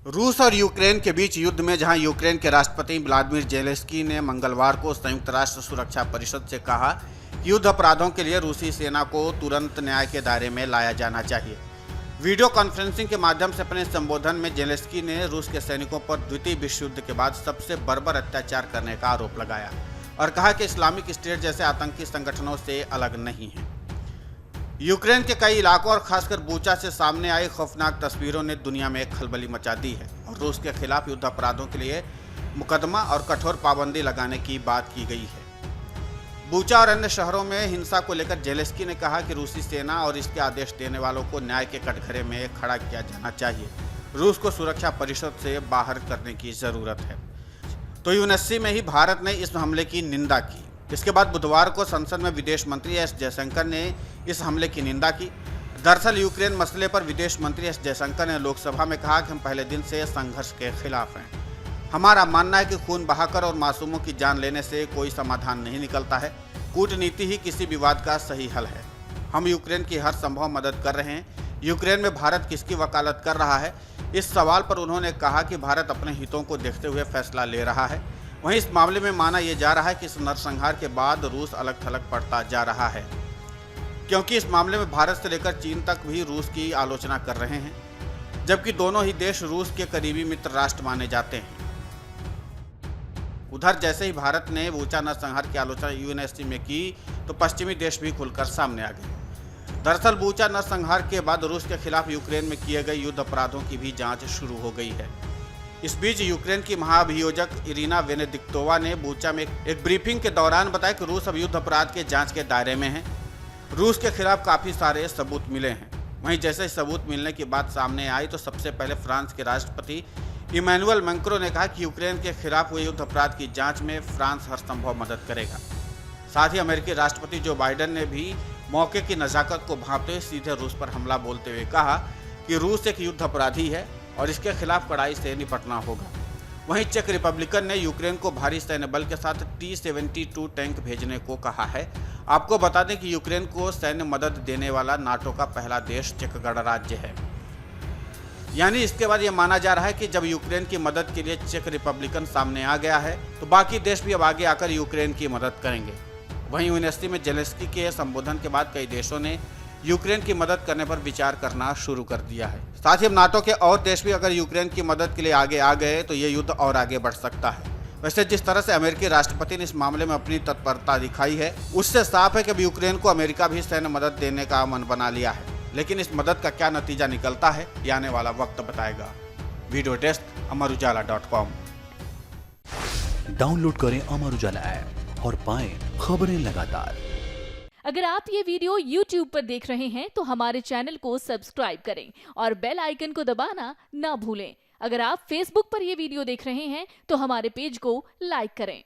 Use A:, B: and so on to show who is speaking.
A: रूस और यूक्रेन के बीच युद्ध में जहां यूक्रेन के राष्ट्रपति व्लादिमीर जेलेंस्की ने मंगलवार को संयुक्त राष्ट्र सुरक्षा परिषद से कहा कि युद्ध अपराधों के लिए रूसी सेना को तुरंत न्याय के दायरे में लाया जाना चाहिए। वीडियो कॉन्फ्रेंसिंग के माध्यम से अपने संबोधन में जेलेंस्की ने रूस के सैनिकों पर द्वितीय विश्व युद्ध के बाद सबसे बर्बर अत्याचार करने का आरोप लगाया और कहा कि इस्लामिक स्टेट जैसे आतंकी संगठनों से अलग नहीं है। यूक्रेन के कई इलाकों और खासकर बूचा से सामने आई खौफनाक तस्वीरों ने दुनिया में खलबली मचा दी है और रूस के खिलाफ युद्ध अपराधों के लिए मुकदमा और कठोर पाबंदी लगाने की बात की गई है। बूचा और अन्य शहरों में हिंसा को लेकर जेलेंस्की ने कहा कि रूसी सेना और इसके आदेश देने वालों को न्याय के कटघरे में खड़ा किया जाना चाहिए। रूस को सुरक्षा परिषद से बाहर करने की जरूरत है। तो यूएनएससी में ही भारत ने इस हमले की निंदा की। इसके बाद बुधवार को संसद में विदेश मंत्री एस जयशंकर ने इस हमले की निंदा की। दरअसल यूक्रेन मसले पर विदेश मंत्री एस जयशंकर ने लोकसभा में कहा कि हम पहले दिन से संघर्ष के खिलाफ हैं। हमारा मानना है कि खून बहाकर और मासूमों की जान लेने से कोई समाधान नहीं निकलता है। कूटनीति ही किसी विवाद का सही हल है। हम यूक्रेन की हर संभव मदद कर रहे हैं। यूक्रेन में भारत किसकी वकालत कर रहा है, इस सवाल पर उन्होंने कहा कि भारत अपने हितों को देखते हुए फैसला ले रहा है। वहीं इस मामले में माना यह जा रहा है कि इस नरसंहार के बाद रूस अलग थलग पड़ता जा रहा है, क्योंकि इस मामले में भारत से लेकर चीन तक भी रूस की आलोचना कर रहे हैं, जबकि दोनों ही देश रूस के करीबी मित्र राष्ट्र माने जाते हैं। उधर जैसे ही भारत ने बूचा नरसंहार की आलोचना यूएनएससी में की तो पश्चिमी देश भी खुलकर सामने आ गए। दरअसल बूचा नरसंहार के बाद रूस के खिलाफ यूक्रेन में किए गए युद्ध अपराधों की भी जांच शुरू हो गई है। इस बीच यूक्रेन की महाअभियोजक इरिना वेनेडिक्टोवा ने बूचा में एक ब्रीफिंग के दौरान बताया कि रूस अब युद्ध अपराध के जांच के दायरे में है। रूस के खिलाफ काफी सारे सबूत मिले हैं। वहीं जैसे सबूत मिलने की बात सामने आई तो सबसे पहले फ्रांस के राष्ट्रपति इमैनुअल मैक्रों ने कहा कि यूक्रेन के खिलाफ हुए युद्ध अपराध की जांच में फ्रांस हर संभव मदद करेगा। साथ ही अमेरिकी राष्ट्रपति जो बाइडेन ने भी मौके की नजाकत को भांपते हुए सीधे रूस पर हमला बोलते हुए कहा कि रूस एक युद्ध अपराधी है और इसके खिलाफ कड़ाई से निपटना होगा। वहीं चेक रिपब्लिकन ने यूक्रेन को भारी सैन्य बल के साथ T-72 टैंक भेजने को कहा है। आपको बता दें कि यूक्रेन को सैन्य मदद देने वाला नाटो का पहला देश चेक गणराज्य है। यानी इसके बाद यह माना जा रहा है कि जब यूक्रेन की मदद के लिए चेक रिपब्लिकन सामने आ गया है तो बाकी देश भी अब आगे आकर यूक्रेन की मदद करेंगे। वहीं यूएनएससी में जेलेंस्की के संबोधन के बाद कई देशों ने यूक्रेन की मदद करने पर विचार करना शुरू कर दिया है। साथ ही अब नाटो के और देश भी अगर यूक्रेन की मदद के लिए आगे आ गए तो ये युद्ध और आगे बढ़ सकता है। वैसे जिस तरह से अमेरिकी राष्ट्रपति ने इस मामले में अपनी तत्परता दिखाई है, उससे साफ है कि अब यूक्रेन को अमेरिका भी सैन्य मदद देने का मन बना लिया है। लेकिन इस मदद का क्या नतीजा निकलता है, ये आने वाला वक्त बताएगा। Video desk अमरुजाला.com।
B: डाउनलोड करें अमर उजाला ऐप और पाएं खबरें लगातार।
C: अगर आप ये वीडियो YouTube पर देख रहे हैं तो हमारे चैनल को सब्सक्राइब करें और बेल आइकन को दबाना ना भूलें। अगर आप Facebook पर ये वीडियो देख रहे हैं तो हमारे पेज को लाइक करें।